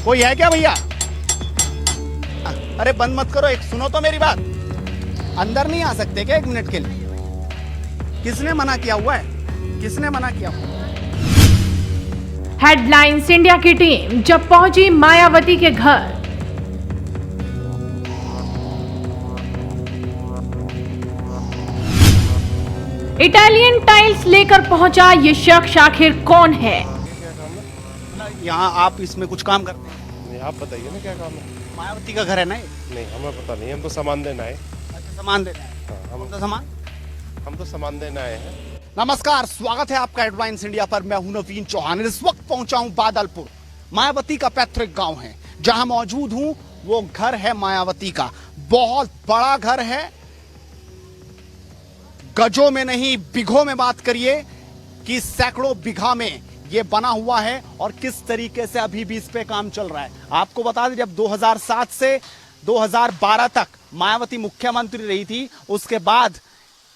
कोई है क्या भैया? अरे बंद मत करो, एक सुनो तो मेरी बात। अंदर नहीं आ सकते क्या 1 मिनट के लिए? किसने मना किया हुआ है? किसने मना किया हुआ? हेडलाइंस इंडिया की टीम जब पहुंची मायावती के घर, इटालियन टाइल्स लेकर पहुंचा ये शख्स आखिर कौन है? यहाँ आप इसमें कुछ काम करते हैं? नहीं, आप बताइए ना क्या काम है। मायावती का घर है ना ये? नहीं, हमें पता नहीं, हम तो सामान देना है। अच्छा, सामान देना है। हाँ, कौन सा सामान? हम तो सामान देना आए हैं। नमस्कार, स्वागत है आपका हेडलाइंस इंडिया पर। मैं हूं नवीन चौहान। इस वक्त पहुंचा हूं बादलपुर। मायावती का पैतृक गांव है। जहां मौजूद हूं वो घर है मायावती का। बहुत बड़ा घर है, गजों में नहीं बीघों में बात करिए कि सैकड़ों बीघा में ये बना हुआ है और किस तरीके से अभी भी इस पे काम चल रहा है। आपको बता दें, जब 2007 से 2012 तक मायावती मुख्यमंत्री रही थी, उसके बाद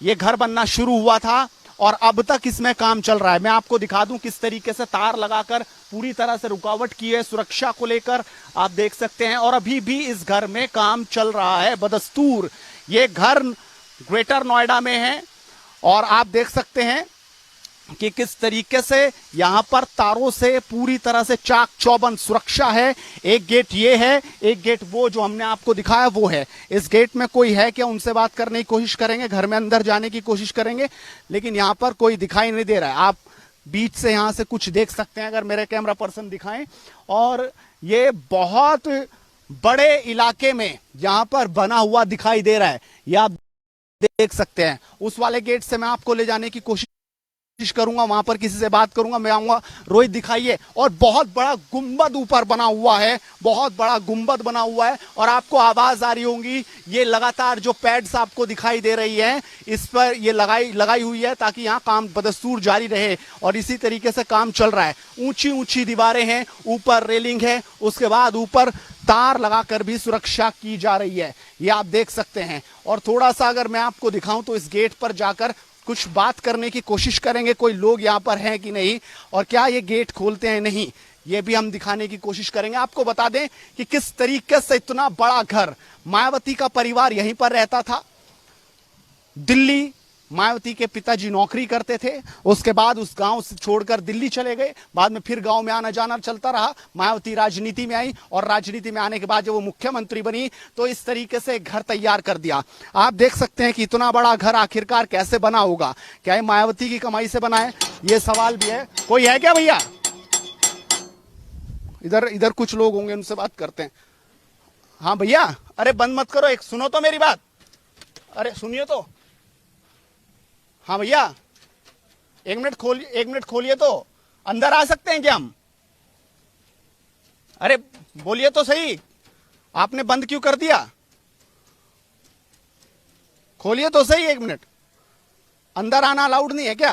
ये घर बनना शुरू हुआ था और अब तक इसमें काम चल रहा है। मैं आपको दिखा दूं किस तरीके से तार लगाकर पूरी तरह से रुकावट की है सुरक्षा को लेकर, आप देख सकते हैं। और अभी भी इस घर में काम चल रहा है बदस्तूर। ये घर ग्रेटर नोएडा में है और आप देख सकते हैं कि किस तरीके से यहां पर तारों से पूरी तरह से चाक चौबंद सुरक्षा है। एक गेट ये है, एक गेट वो जो हमने आपको दिखाया वो है। इस गेट में कोई है क्या, उनसे बात करने की कोशिश करेंगे, घर में अंदर जाने की कोशिश करेंगे, लेकिन यहां पर कोई दिखाई नहीं दे रहा है। आप बीच से यहां से कुछ देख सकते हैं अगर मेरे कैमरा पर्सन दिखाएं। और ये बहुत बड़े इलाके में यहां पर बना हुआ दिखाई दे रहा है, ये आप देख सकते हैं। उस वाले गेट से मैं आपको ले जाने की कोशिश करूंगा, वहां पर किसी से बात करूंगा, मैं आऊंगा। रोहित दिखाइए। और बहुत बड़ा गुंबद ऊपर बना हुआ है, बहुत बड़ा गुंबद बना हुआ है। और आपको आवाज आ रही होगी, ये लगातार जो पैड्स आपको दिखाई दे रही है, इस पर ये लगाई हुई है ताकि यहाँ काम बदस्तूर जारी रहे। और इसी तरीके से काम चल रहा है। ऊंची ऊंची दीवारें हैं, ऊपर रेलिंग है, उसके बाद ऊपर तार लगाकर भी सुरक्षा की जा रही है, ये आप देख सकते हैं। और थोड़ा सा अगर मैं आपको दिखाऊं तो इस गेट पर जाकर कुछ बात करने की कोशिश करेंगे, कोई लोग यहाँ पर हैं कि नहीं और क्या ये गेट खोलते हैं नहीं, ये भी हम दिखाने की कोशिश करेंगे। आपको बता दें कि किस तरीके से इतना बड़ा घर, मायावती का परिवार यहीं पर रहता था। दिल्ली मायावती के पिताजी नौकरी करते थे, उसके बाद उस गांव से छोड़कर दिल्ली चले गए, बाद में फिर गांव में आना जाना चलता रहा। मायावती राजनीति में आई और राजनीति में आने के बाद जब वो मुख्यमंत्री बनी तो इस तरीके से घर तैयार कर दिया। आप देख सकते हैं कि इतना बड़ा घर आखिरकार कैसे बना होगा, क्या ये मायावती की कमाई से बना है, ये सवाल भी है। कोई है क्या भैया? इधर इधर कुछ लोग होंगे, उनसे बात करते हैं। हाँ भैया, अरे बंद मत करो, एक सुनो तो मेरी बात। अरे सुनिए तो। हाँ भैया, 1 मिनट खोलिए तो। अंदर आ सकते हैं क्या हम? अरे बोलिए तो सही, आपने बंद क्यों कर दिया? खोलिए तो सही 1 मिनट। अंदर आना अलाउड नहीं है क्या?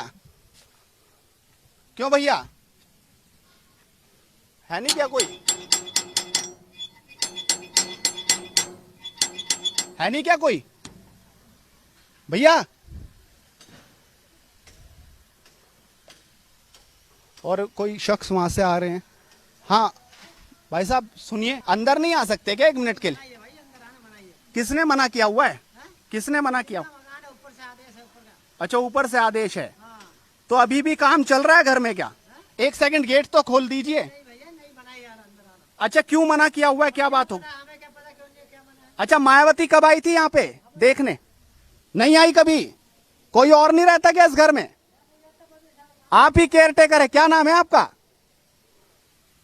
क्यों भैया, है नहीं क्या कोई? है नहीं क्या कोई भैया? और कोई शख्स वहां से आ रहे हैं। हाँ भाई साहब सुनिए, अंदर नहीं आ सकते क्या 1 मिनट के लिए? किसने मना किया हुआ है? किसने मना किया? अच्छा, ऊपर से आदेश है। तो अभी भी काम चल रहा है घर में क्या? 1 सेकंड गेट तो खोल दीजिए। अच्छा, क्यों मना किया हुआ है, क्या बात हो? अच्छा, मायावती कब आई थी यहाँ पे देखने? नहीं आई कभी? कोई और नहीं रहता क्या इस घर में? आप ही केयर टेकर है, क्या नाम है आपका?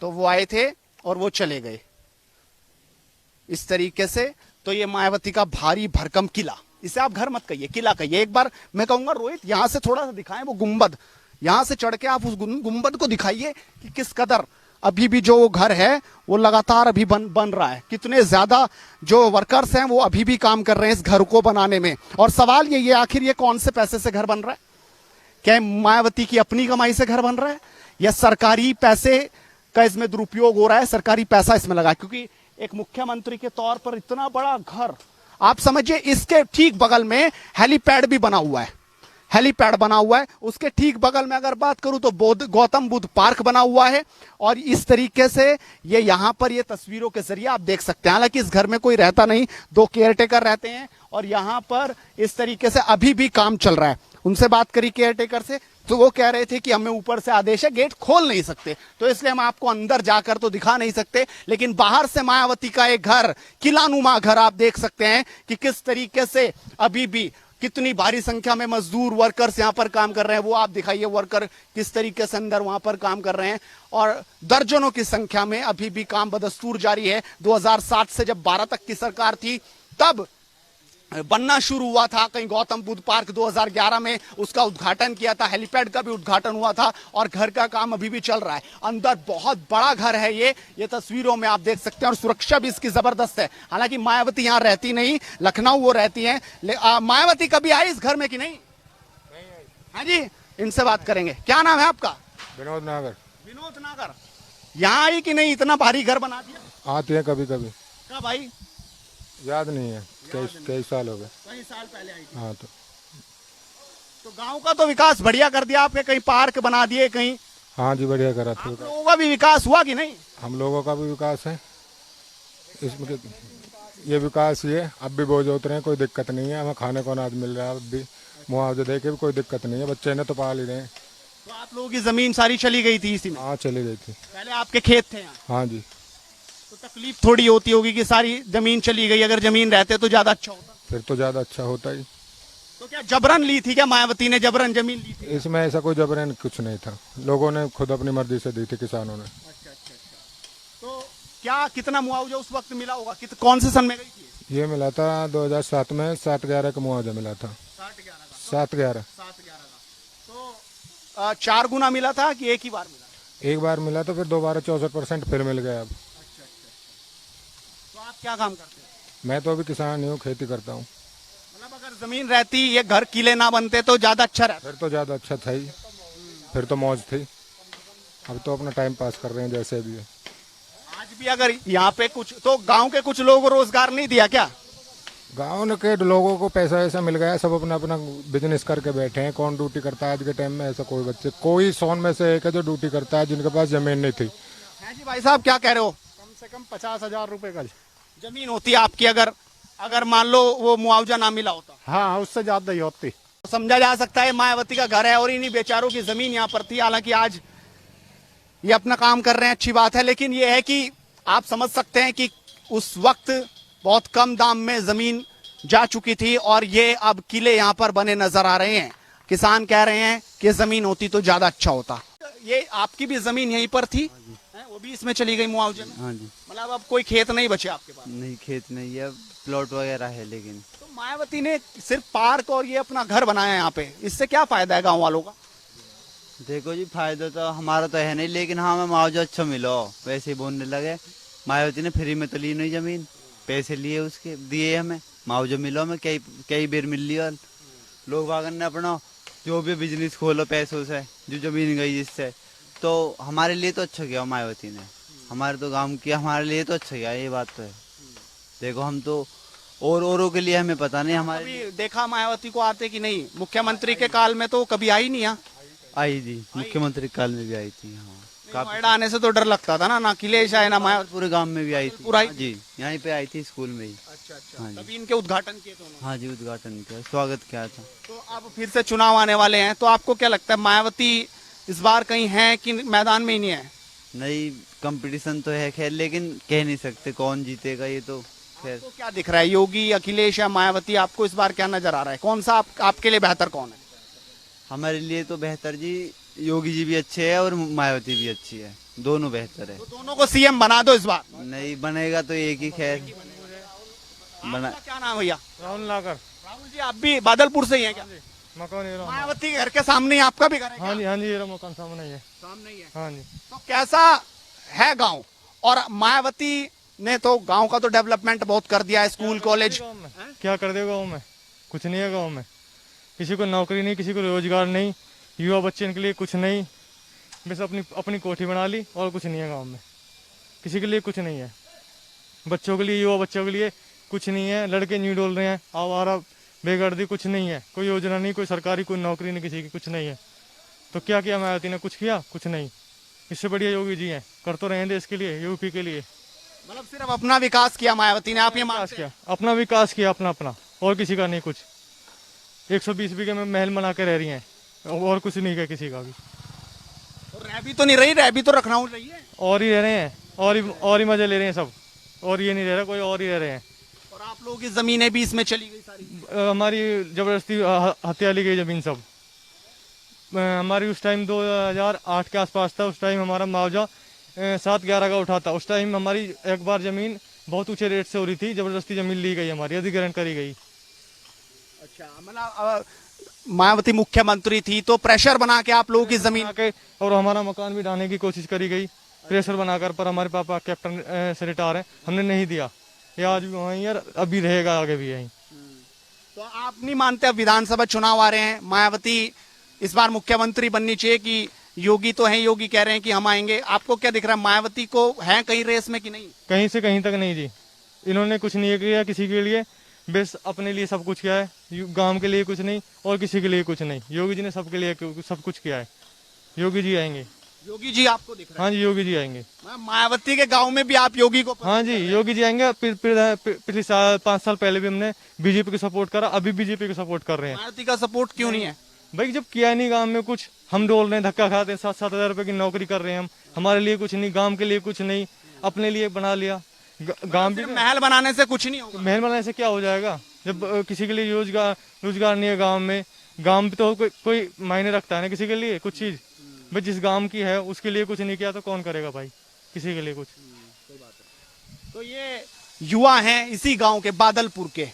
तो वो आए थे और वो चले गए इस तरीके से। तो ये मायावती का भारी भरकम किला, इसे आप घर मत कहिए, किला कहिए। एक बार मैं कहूंगा रोहित, यहां से थोड़ा सा दिखाएं वो गुंबद, यहां से चढ़ के आप उस गुंबद को दिखाइए कि किस कदर अभी भी जो घर है वो लगातार अभी बन रहा है। कितने ज्यादा जो वर्कर्स हैं वो अभी भी काम कर रहे हैं इस घर को बनाने में। और सवाल ये आखिर ये कौन से पैसे से घर बन रहा है? क्या मायावती की अपनी कमाई से घर बन रहा है या सरकारी पैसे का इसमें दुरुपयोग हो रहा है, सरकारी पैसा इसमें लगा? क्योंकि एक मुख्यमंत्री के तौर पर इतना बड़ा घर, आप समझिए इसके ठीक बगल में हेलीपैड भी बना हुआ है। हेलीपैड बना हुआ है। उसके ठीक बगल में अगर बात करूं तो गौतम बुद्ध पार्क बना हुआ है। और इस तरीके से ये यहाँ पर ये तस्वीरों के जरिए आप देख सकते हैं। हालांकि इस घर में कोई रहता नहीं, 2 केयरटेकर रहते हैं और यहाँ पर इस तरीके से अभी भी काम चल रहा है। उनसे बात करी केयरटेकर से तो वो कह रहे थे कि हमें ऊपर से आदेश है, गेट खोल नहीं सकते, तो इसलिए हम आपको अंदर जाकर तो दिखा नहीं सकते। लेकिन बाहर से मायावती का एक घर, किलानुमा घर आप देख सकते हैं कि किस तरीके से अभी भी कितनी भारी संख्या में मजदूर वर्कर्स यहां पर काम कर रहे हैं। वो आप दिखाइए वर्कर किस तरीके से अंदर वहां पर काम कर रहे हैं और दर्जनों की संख्या में अभी भी काम बदस्तूर जारी है। 2007 से जब 12 तक की सरकार थी तब बनना शुरू हुआ था। कहीं गौतम बुद्ध पार्क 2011 में उसका उद्घाटन किया था, हेलीपैड का भी उद्घाटन हुआ था और घर का काम अभी भी चल रहा है। अंदर बहुत बड़ा घर है ये तस्वीरों में आप देख सकते हैं और सुरक्षा भी इसकी जबरदस्त है। हालांकि मायावती यहाँ रहती नहीं, लखनऊ वो रहती हैं। मायावती कभी आई इस घर में कि नहीं? हाँ जी, इनसे बात करेंगे। क्या नाम है आपका? विनोद नागर। विनोद नागर। यहाँ आई कि नहीं? इतना भारी घर बना दिया। आती है कभी कभी। कब आई? याद नहीं है, कई साल हो गए। कई साल पहले आई थी। हाँ तो गांव का तो विकास बढ़िया कर दिया आपने, कहीं पार्क बना दिए, कहीं हाँ जी बढ़िया करा था। आप लोगों का भी विकास हुआ कि नहीं? हम लोगों का भी विकास है इसमें। ये विकास ये अब भी बोझ उतरे हैं, कोई दिक्कत नहीं है। हमें खाने को अनाज मिल रहा है, अब भी मुआवजे दे के भी कोई दिक्कत नहीं है। बच्चे ने तो पाल ही रहे हैं। तो आप लोगों की जमीन सारी चली गई थी इसी में? हाँ चली गई थी। पहले आपके खेत थे यहाँ? हाँ जी। तो तकलीफ थोड़ी होती होगी कि सारी जमीन चली गई। अगर जमीन रहते तो ज्यादा अच्छा होता। फिर तो ज्यादा अच्छा होता ही। तो क्या जबरन ली थी क्या मायावती ने? जबरन जमीन ली थी? इसमें ऐसा कोई जबरन कुछ नहीं था, लोगों ने खुद अपनी मर्जी से दी थी, किसानों ने। अच्छा। तो क्या कितना मुआवजा उस वक्त मिला होगा? कौन से सन में गई थी? ये मिला था 2007 में 7/11 का मुआवजा मिला था। 7/11 का। तो 4 गुना मिला था कि एक ही बार मिला? एक बार मिला तो फिर दोबारा 64% फिर मिल गया। अब तो आप क्या काम करते हैं? मैं तो अभी किसान नहीं हूँ, खेती करता हूँ। मतलब अगर जमीन रहती, ये घर किले ना बनते तो ज्यादा अच्छा रहता। फिर तो ज़्यादा अच्छा था ही, फिर तो मौज थी। अब तो अपना टाइम पास कर रहे हैं जैसे भी है। आज भी अगर यहाँ पे कुछ तो गांव के कुछ लोगों को रोजगार नहीं दिया क्या? गाँव के लोगों को पैसा ऐसा मिल गया, सब अपना अपना बिजनेस करके बैठे हैं। कौन ड्यूटी करता है आज के टाइम में? ऐसा कोई बच्चे, कोई 100 में से एक है जो ड्यूटी करता है, जिनके पास जमीन नहीं थी। हैं जी भाई साहब, क्या कह रहे हो? कम से कम 50,000 रुपए का जमीन होती है आपकी, अगर मान लो वो मुआवजा ना मिला होता? हाँ, उससे ज्यादा ही होती। तो समझा जा सकता है मायावती का घर है और इन्हीं बेचारों की जमीन यहाँ पर थी। हालांकि आज ये अपना काम कर रहे हैं, अच्छी बात है। लेकिन ये है कि आप समझ सकते हैं कि उस वक्त बहुत कम दाम में जमीन जा चुकी थी और ये अब किले यहाँ पर बने नजर आ रहे हैं। किसान कह रहे हैं कि जमीन होती तो ज्यादा अच्छा होता। ये आपकी भी जमीन यहीं पर थी? वो भी इसमें चली गई मुआवजे में? हाँ जी। मतलब अब कोई खेत नहीं बचे आपके पास? नहीं, खेत नहीं है, प्लॉट वगैरह है। लेकिन तो मायावती ने सिर्फ पार्क और ये अपना घर बनाया है यहाँ पे, इससे क्या फायदा है गांव वालों का? देखो जी, फायदा तो हमारा तो है नहीं, लेकिन हाँ हमें मुआवजा अच्छा मिलो। वैसे ही बोलने लगे, मायावती ने फ्री में तो ली नहीं जमीन, पैसे लिए उसके, दिए हमें मुआवजा मिलो। हमें कई बेर मिल लिया। लोग वागन ने अपना जो भी बिजनेस खोलो पैसों से, जो जमीन गई जिससे, तो हमारे लिए तो अच्छा किया मायावती ने। हमारे तो गांव की हमारे लिए तो अच्छा किया, ये बात तो है। देखो हम तो औरों के लिए हमें पता नहीं। हमारे कभी देखा मायावती को आते कि नहीं? मुख्यमंत्री के काल में तो कभी आई नहीं यहाँ? आई जी, मुख्यमंत्री काल में भी आई थी। हाँ, नोएडा आने से तो डर लगता था ना अखिलेश आए ना मायावती। पूरे गांव में भी आई थी। पूरा जी, यहीं पे आई थी, स्कूल में ही। अच्छा। हाँ जी। तभी इनके उद्घाटन किए थे उन्होंने? हाँ जी, उद्घाटन किया, स्वागत किया था। तो अब फिर से चुनाव आने वाले हैं, तो आपको क्या लगता है मायावती इस बार कहीं है कि मैदान में ही नहीं है? नहीं, कंपटीशन तो है खैर, लेकिन कह नहीं सकते कौन जीतेगा। ये तो खैर तो क्या दिख रहा है, योगी, अखिलेश या मायावती? आपको इस बार क्या नजर आ रहा है? कौन सा आपके लिए बेहतर कौन है? हमारे लिए तो बेहतर जी योगी जी भी अच्छे है और मायावती भी अच्छी है, दोनों बेहतर है। तो दोनों को सीएम बना दो इस बार। नहीं बनेगा तो एक ही, खैर बना। आपका क्या नाम है भैया? राहुल नागर। राहुल जी, आप भी बादलपुर से ही हैं क्या? मकान ये रहा। मायावती के घर के सामने ही आपका भी घर है क्या? हाँ जी, ये रहा मकान सामने ही है। सामने ही है। हाँ जी। तो कैसा है गांव? और मायावती ने तो गांव का तो डेवलपमेंट बहुत कर दिया है, स्कूल कॉलेज। क्या कर देगा गाँव में? कुछ नहीं है गाँव में। किसी को नौकरी नहीं, किसी को रोजगार नहीं, युवा बच्चे के लिए कुछ नहीं। बस अपनी कोठी बना ली और कुछ नहीं है गाँव में। किसी के लिए कुछ नहीं है, बच्चों के लिए, युवा बच्चों के लिए कुछ नहीं है। लड़के न्यू डोल रहे हैं, आवारा बेगर्दी कुछ नहीं है, कोई योजना नहीं, कोई सरकारी कोई नौकरी नहीं, किसी की कुछ नहीं है। तो क्या किया मायावती ने? कुछ किया? कुछ नहीं। इससे बढ़िया योगी जी हैं, कर तो रहे हैं देश के लिए, यूपी के लिए। मतलब सिर्फ अपना विकास किया मायावती ने, आप ये विकास मानते किया, हैं? अपना विकास किया, अपना अपना, और किसी का नहीं कुछ। 120 बीघे में महल बना के रह रही हैं, और कुछ नहीं किया किसी का भी। और रह भी तो नहीं रही, रह भी तो रखना हो रही है। और ही रह रहे हैं, और ही मजे ले रहे हैं सब, और ये नहीं रह रहा कोई, और ही रह रहे हैं। और आप लोगों की जमीनें भी इसमें चली गई सारी। हमारी जबरदस्ती हत्या ली गई जमीन सब। हमारी उस टाइम 2008 के आसपास था, उस टाइम हमारा मुआवजा 7-11 का उठा था। उस टाइम हमारी एक बार जमीन बहुत ऊंचे रेट से हो रही थी, जबरदस्ती जमीन ली गई, हमारी अधिग्रहण करी गई। अच्छा, मतलब मायावती मुख्यमंत्री थी तो प्रेशर बना के आप लोगों की जमीन के, और हमारा मकान भी ढाने की कोशिश करी गई प्रेशर बनाकर, पर हमारे पापा कैप्टन से रिटायर है, हमने नहीं दिया। ये आज भी वहीं है, अभी रहेगा आगे भी यहीं। तो आप नहीं मानते अब विधानसभा चुनाव आ रहे हैं, मायावती इस बार मुख्यमंत्री बननी चाहिए कि योगी तो हैं, योगी कह रहे हैं कि हम आएंगे, आपको क्या दिख रहा है, मायावती को है कहीं रेस में कि नहीं? कहीं से कहीं तक नहीं जी, इन्होंने कुछ नहीं किया किसी के लिए, बस अपने लिए सब कुछ किया है, गांव के लिए कुछ नहीं और किसी के लिए कुछ नहीं। योगी जी ने सबके लिए सब कुछ किया है। योगी जी आएंगे। योगी जी आपको दिख रहा हाँ जी, योगी जी आएंगे। है? मायावती के गांव में भी आप योगी को हाँ जी, योगी जी आएंगे। पिछले साल 5 साल पहले भी हमने बीजेपी को सपोर्ट करा, अभी बीजेपी को सपोर्ट कर रहे हैं। मायावती का सपोर्ट क्यों नहीं है? भाई जब किया नहीं गांव में कुछ, हम डोल रहे हैं, धक्का खाते हैं, 7-7 हजार रुपए की नौकरी कर रहे हैं हम, हमारे लिए कुछ नहीं, गांव के लिए कुछ नहीं, अपने लिए बना लिया। गांव भी महल बनाने से कुछ नहीं होगा। महल बनाने से क्या हो जाएगा जब किसी के लिए रोजगार नहीं है गांव में। गांव में तो कोई मायने रखता है ना किसी के लिए कुछ चीज। भाई जिस गांव की है उसके लिए कुछ नहीं किया तो कौन करेगा भाई किसी के लिए कुछ। तो ये युवा हैं इसी गांव के, बादलपुर के,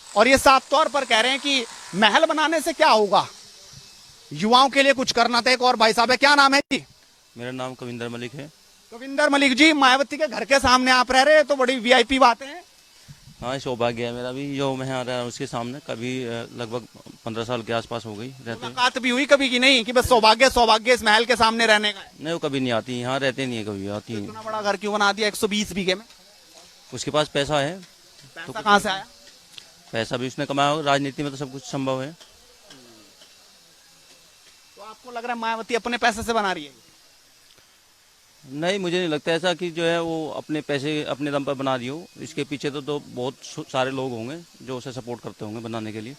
और ये साफ तौर पर कह रहे हैं कि महल बनाने से क्या होगा, युवाओं के लिए कुछ करना था। एक और भाई साहब है, क्या नाम है जी? मेरा नाम कविंदर मलिक है। कविंदर मलिक जी, मायावती के घर के सामने आप रह रहे हैं तो बड़ी वीआईपी बातें हैं। हाँ, सौभाग्य है मेरा भी जो मैं यहाँ रह रहा हूँ उसके सामने। कभी लगभग 15 साल के आसपास हो गई रहते। मुलाकात भी हुई कभी की नहीं कि बस सौभाग्य सौभाग्य इस महल के सामने रहने का है? नहीं, वो कभी नहीं आती, यहाँ रहते नहीं है, कभी आती है। इतना बड़ा घर क्यों बना दिया 120 बीघे में? उसके पास पैसा है। पैसा कहाँ से आया? पैसा भी उसने कमाया होगा, राजनीति में तो सब कुछ संभव है। तो आपको लग रहा है मायावती अपने पैसे से बना रही है? नहीं, मुझे नहीं लगता ऐसा कि जो है वो अपने पैसे अपने दम पर बना रही हो। इसके पीछे तो बहुत सारे लोग होंगे जो उसे सपोर्ट करते होंगे बनाने के लिए,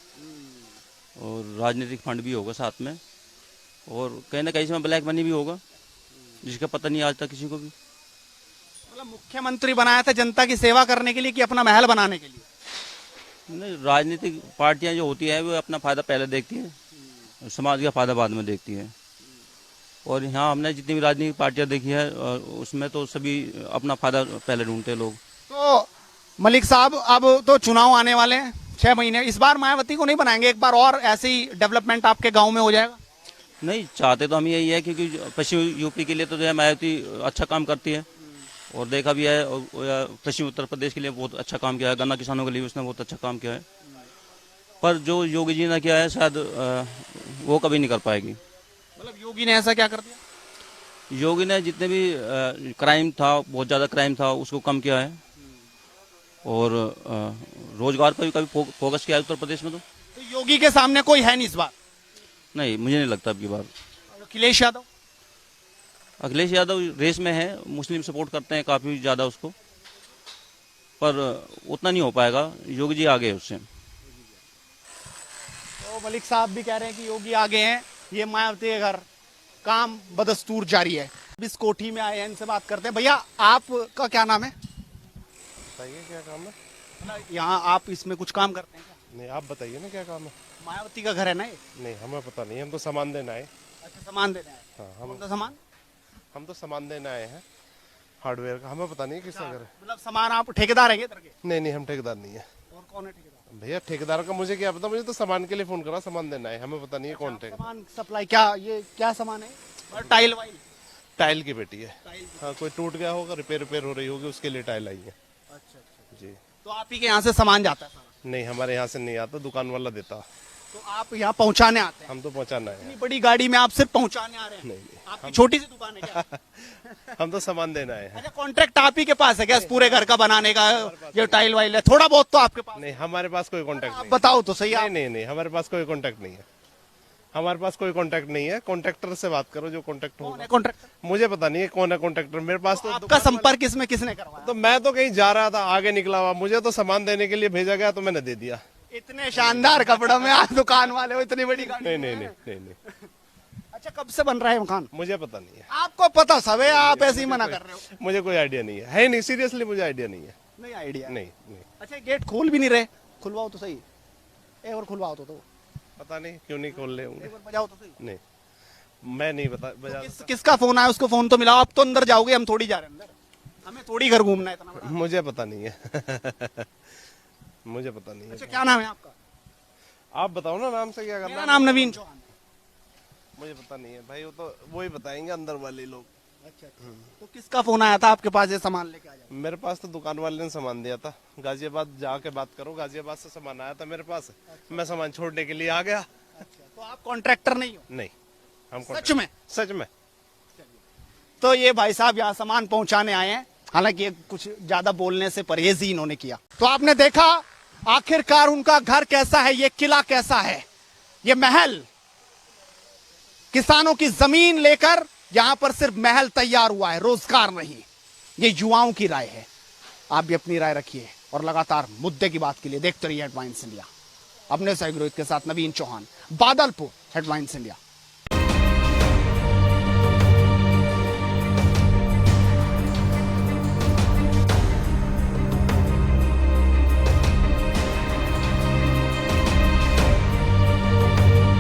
और राजनीतिक फंड भी होगा साथ में, और कहीं ना कहीं इसमें ब्लैक मनी भी होगा जिसका पता नहीं आज तक किसी को भी। मतलब मुख्यमंत्री बनाया था जनता की सेवा करने के लिए कि अपना महल बनाने के लिए? नहीं, राजनीतिक पार्टियां जो होती है वो अपना फायदा पहले देखती है, समाज का फायदा बाद में देखती है। और यहाँ हमने जितनी भी राजनीतिक पार्टियां देखी है उसमें तो सभी अपना फायदा पहले ढूंढते हैं लोग। तो मलिक साहब, अब तो चुनाव आने वाले हैं 6 महीने, इस बार मायावती को नहीं बनाएंगे? एक बार और ऐसे ही डेवलपमेंट आपके गांव में हो जाएगा? नहीं, चाहते तो हम यही है क्योंकि पश्चिम यूपी के लिए तो जो है मायावती अच्छा काम करती है, और देखा भी है। और पश्चिम उत्तर प्रदेश के लिए बहुत अच्छा काम किया है, गन्ना किसानों के लिए उसने बहुत अच्छा काम किया है। पर जो योगी जी ने किया है शायद वो कभी नहीं कर पाएगी। मतलब योगी ने ऐसा क्या कर दिया? योगी ने जितने भी क्राइम था, बहुत ज़्यादा क्राइम था, उसको कम किया है, और रोजगार पर भी कभी फोकस किया है उत्तर प्रदेश में। तो योगी के सामने कोई है नहीं इस बार? नहीं, मुझे नहीं लगता अब की बार। अखिलेश यादव? अखिलेश यादव रेस में है, मुस्लिम सपोर्ट करते हैं काफ़ी ज़्यादा उसको, पर उतना नहीं हो पाएगा। योगी जी आगे है उससे। तो मलिक साहब भी कह रहे हैं कि योगी आगे हैं, ये मायावती के घर काम बदस्तूर जारी है। इस कोठी में आए हैं, इनसे बात करते हैं। भैया, आपका क्या नाम है? बताइए क्या काम है? यहाँ आप इसमें कुछ काम करते हैं क्या? नहीं, आप बताइए ना क्या काम है? मायावती का घर है ना ये? नहीं, हमें पता नहीं, हम तो सामान देने आए। अच्छा, सामान देने आए? हाँ, कौन सा सामान? हम तो सामान देने आए हैं हार्डवेयर का, हमें पता नहीं किसका घर है। मतलब सामान आप ठेकेदार है इधर के? नहीं नहीं, हम ठेकेदार नहीं है। और कौन है ठेकेदार? भैया ठेकेदार का मुझे क्या पता, मुझे तो सामान के लिए फोन करा, सामान देना है, हमें पता नहीं है कौन ठेकेदार। सामान सप्लाई क्या, ये क्या सामान है? और टाइल वाइल? टाइल की बेटी है। हाँ, कोई टूट गया होगा, रिपेयर हो रही होगी, उसके लिए टाइल आई है। अच्छा, जी। तो आप ही के यहाँ से सामान जाता है सारा? नहीं, हमारे यहाँ से नहीं आता, दुकान वाला देता। तो आप यहाँ पहुँचाने आते हैं? हम तो पहुंचाना है। इतनी बड़ी गाड़ी में आप सिर्फ पहुँचाने आ रहे हैं? नहीं आपकी छोटी सी दुकान है क्या? हम तो सामान देना है। अच्छा, कॉन्ट्रैक्ट आप ही के पास है क्या इस पूरे घर का बनाने का? ये टाइल वाइल है, थोड़ा बहुत तो आपके पास? नहीं, हमारे पास कोई कांटेक्ट आप नहीं। बताओ तो सही। नहीं नहीं नहीं, हमारे पास कोई कांटेक्ट नहीं है। हमारे पास कोई कांटेक्ट नहीं है। कॉन्ट्रैक्टर से बात करो, जो कांटेक्ट होगा। कॉन्ट्रैक्टर मुझे पता नहीं है कौन है कॉन्ट्रैक्टर। मेरे पास तो आपका संपर्क इसमें किसने करवाया? तो मैं तो कहीं जा रहा था, आगे निकला हुआ, मुझे तो सामान देने के लिए भेजा गया तो मैंने दे दिया। इतने शानदार कपड़ों में आप दुकान वाले हो, इतनी बड़ी गाड़ी नहीं में? नहीं नहीं नहीं नहीं, अच्छा, कब से बन रहा है मकान? मुझे पता नहीं है। आपको पता सब है, आप ऐसे ही मना कर रहे हो? मुझे कोई आइडिया नहीं है नहीं, सीरियसली मुझे आइडिया नहीं है। नहीं आइडिया? नहीं नहीं, अच्छा, गेट खोल भी नहीं रहे? खुलवाओ तो सही, एक बार खुलवाओ तो पता नहीं क्यों नहीं खोल रहे होंगे। एक बार बजाओ तो सही। नहीं, मैं नहीं बता किसका फोन आया? उसको फोन तो मिला। आप तो अंदर जाओगे, हम थोड़ी जा रहे हैं अंदर, हमें थोड़ी घर घूमना है इतना बड़ा। मुझे पता नहीं है। मुझे पता नहीं है। अच्छा, क्या नाम है आपका? आप बताओ ना, नाम से क्या करना मेरा है? नाम नवीन चौहान। मुझे पता नहीं है भाई, वो तो वो ही बताएंगे अंदर वाले लोग। अच्छा, तो किसका फोन आया था आपके पास ये सामान लेके आ जाओ? मेरे पास तो दुकान वाले ने सामान दिया था। गाजियाबाद जाके बात करो, गाजियाबाद से सामान आया था मेरे पास। मैं सामान छोड़ने के लिए आ गया। तो आप कॉन्ट्रैक्टर नहीं हो? नहीं, हम सच में? सच में। तो ये भाई साहब यहाँ सामान पहुंचाने आए हैं, हालांकि ये कुछ ज्यादा बोलने से परहेज ही इन्होंने किया। तो आपने देखा आखिरकार उनका घर कैसा है, ये किला कैसा है, ये महल। किसानों की जमीन लेकर यहां पर सिर्फ महल तैयार हुआ है, रोजगार नहीं। ये युवाओं की राय है, आप भी अपनी राय रखिए और लगातार मुद्दे की बात के लिए देखते रहिए हेडलाइंस इंडिया। अपने सहयोगी रोहित के साथ नवीन चौहान, बादलपुर, हेडलाइंस इंडिया।